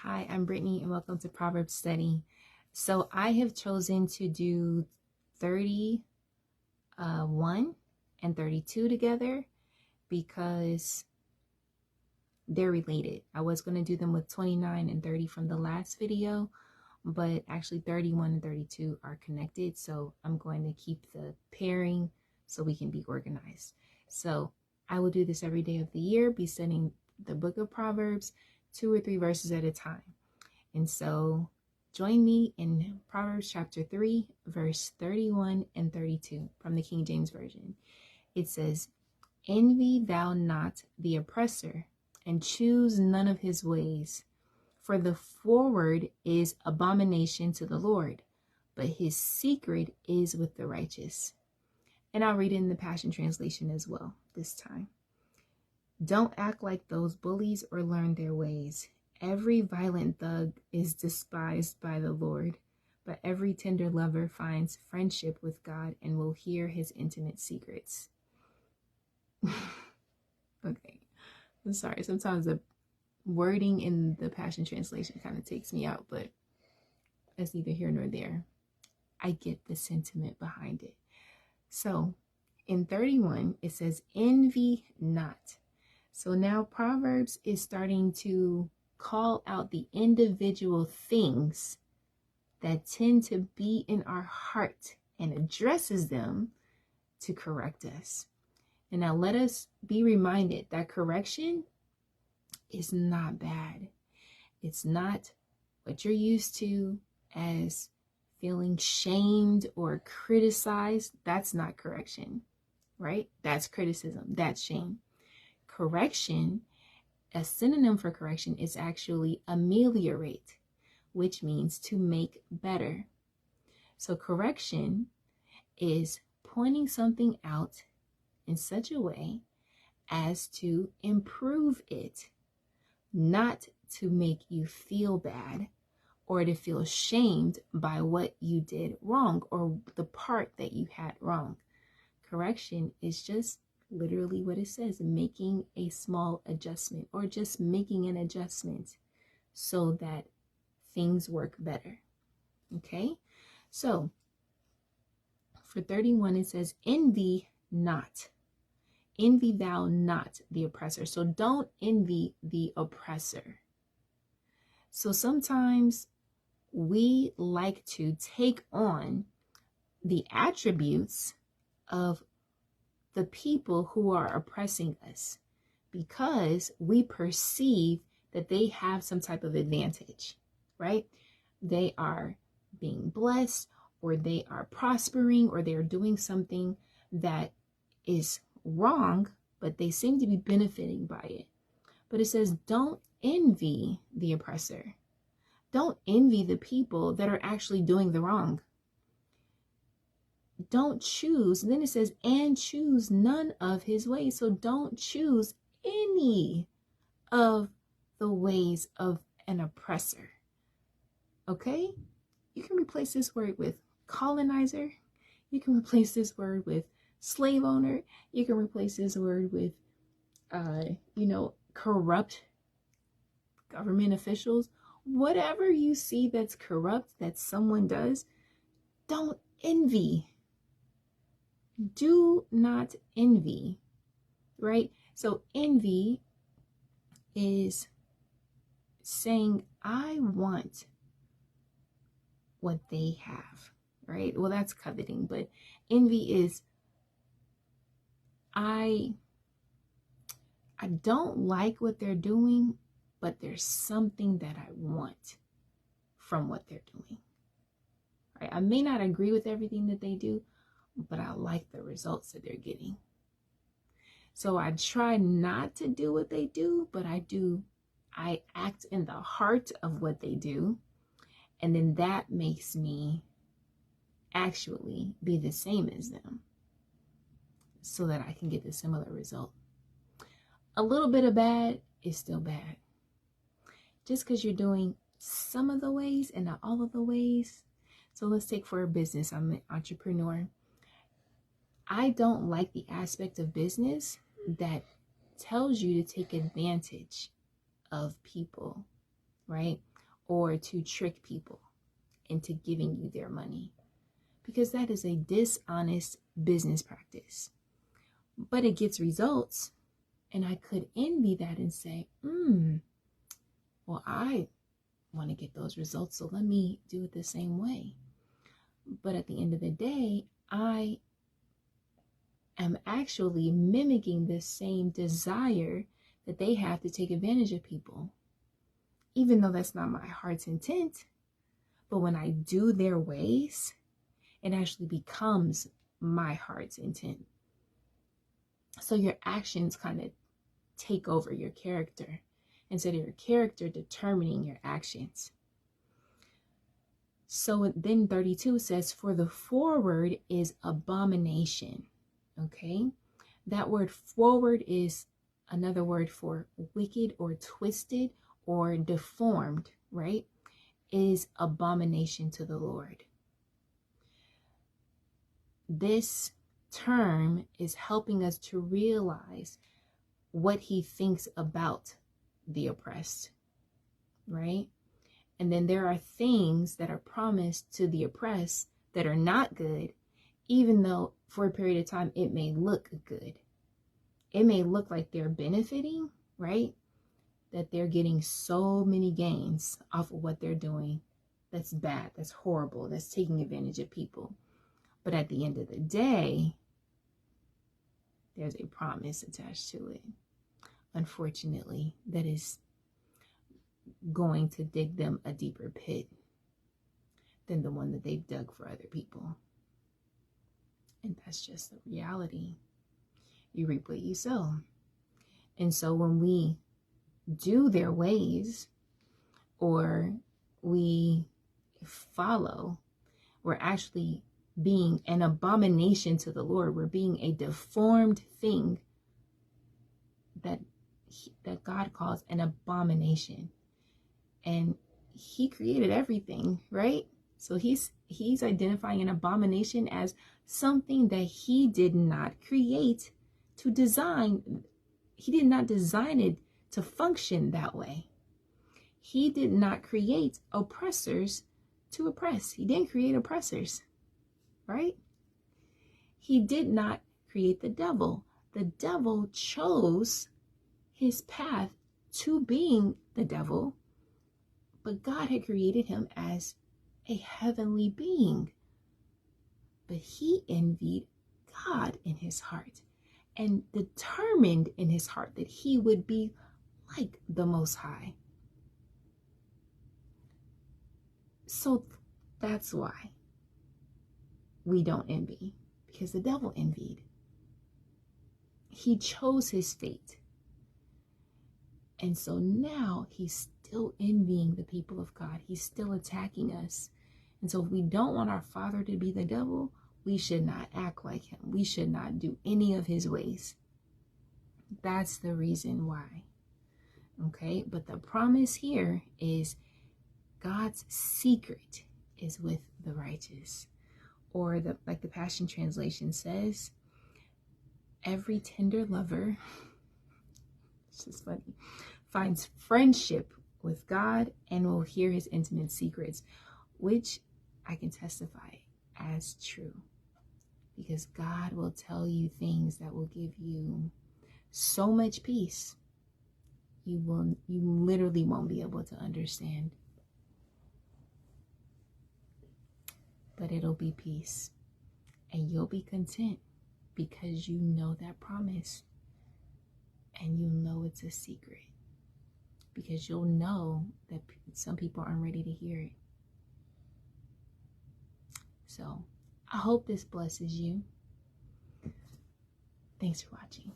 Hi, I'm Brittany and welcome to Proverbs Study. So I have chosen to do 31 and 32 together because they're related. I was going to do them with 29 and 30 from the last video, but actually 31 and 32 are connected. So I'm going to keep the pairing so we can be organized. So I will do this every day of the year, be studying the book of Proverbs, 2 or 3 verses at a time. And so join me in Proverbs chapter 3, verse 31 and 32 from the King James Version. It says, "Envy thou not the oppressor, and choose none of his ways. For the forward is abomination to the Lord, but his secret is with the righteous." And I'll read it in the Passion Translation as well this time. "Don't act like those bullies or learn their ways. Every violent thug is despised by the Lord, but every tender lover finds friendship with God and will hear his intimate secrets." Okay, I'm sorry. Sometimes the wording in the Passion Translation kind of takes me out, but that's neither here nor there. I get the sentiment behind it. So in 31, it says, "Envy not." So now Proverbs is starting to call out the individual things that tend to be in our heart and addresses them to correct us. And now let us be reminded that correction is not bad. It's not what you're used to as feeling shamed or criticized. That's not correction, right? That's criticism. That's shame. Correction, a synonym for correction, is actually ameliorate, which means to make better. So correction is pointing something out in such a way as to improve it, not to make you feel bad or to feel shamed by what you did wrong or the part that you had wrong. Correction is just literally what it says, making a small adjustment or just making an adjustment so that things work better. Okay, so for 31, it says, "Envy not. Envy thou not the oppressor." So don't envy the oppressor. So sometimes we like to take on the attributes of the people who are oppressing us because we perceive that they have some type of advantage, right? They are being blessed, or they are prospering, or they're doing something that is wrong, but they seem to be benefiting by it. But it says, don't envy the oppressor. Don't envy the people that are actually doing the wrong. Don't choose. And then it says, "and choose none of his ways." So don't choose any of the ways of an oppressor. Okay? You can replace this word with colonizer. You can replace this word with slave owner. You can replace this word with, corrupt government officials. Whatever you see that's corrupt that someone does, don't envy. Do not envy, right? So envy is saying, I want what they have, right? Well, that's coveting, but envy is, I don't like what they're doing, but there's something that I want from what they're doing, right? I may not agree with everything that they do, but I like the results that they're getting. So I try not to do what they do, but I act in the heart of what they do. And then that makes me actually be the same as them so that I can get a similar result. A little bit of bad is still bad. Just because you're doing some of the ways and not all of the ways. So let's take for a business. I'm an entrepreneur. I don't like the aspect of business that tells you to take advantage of people, right? or to trick people into giving you their money, because that is a dishonest business practice. But it gets results, and I could envy that and say, well, I want to get those results, so let me do it the same way. But at the end of the day, I am actually mimicking the same desire that they have to take advantage of people, even though that's not my heart's intent. But when I do their ways, it actually becomes my heart's intent. So your actions kind of take over your character instead of your character determining your actions. So then 32 says, for the forward is abomination. Okay, that word forward is another word for wicked or twisted or deformed, right? Is abomination to the Lord. This term is helping us to realize what he thinks about the oppressed, right? And then there are things that are promised to the oppressed that are not good, even though for a period of time it may look good. It may look like they're benefiting, right? That they're getting so many gains off of what they're doing. That's bad, that's horrible, that's taking advantage of people. But at the end of the day, there's a promise attached to it, unfortunately, that is going to dig them a deeper pit than the one that they've dug for other people. And that's just the reality. You reap what you sow. And so when we do their ways or we follow, we're actually being an abomination to the Lord. We're being a deformed thing that God calls an abomination. And he created everything, right? So he's identifying an abomination as something that he did not create to design. He did not design it to function that way. He did not create oppressors to oppress. He didn't create oppressors, right? He did not create the devil. The devil chose his path to being the devil, but God had created him as a heavenly being. But he envied God in his heart and determined in his heart that he would be like the Most High. So that's why we don't envy, because the devil envied. He chose his fate. And so now he's still envying the people of God. He's still attacking us. And so if we don't want our father to be the devil, we should not act like him. We should not do any of his ways. That's the reason why. Okay, but the promise here is God's secret is with the righteous. Or like the Passion Translation says, every tender lover, it's just funny, finds friendship with God and will hear his intimate secrets, which I can testify as true, because God will tell you things that will give you so much peace you literally won't be able to understand, but it'll be peace and you'll be content because you know that promise and you know it's a secret, because you'll know that some people aren't ready to hear it. So I hope this blesses you. Thanks for watching.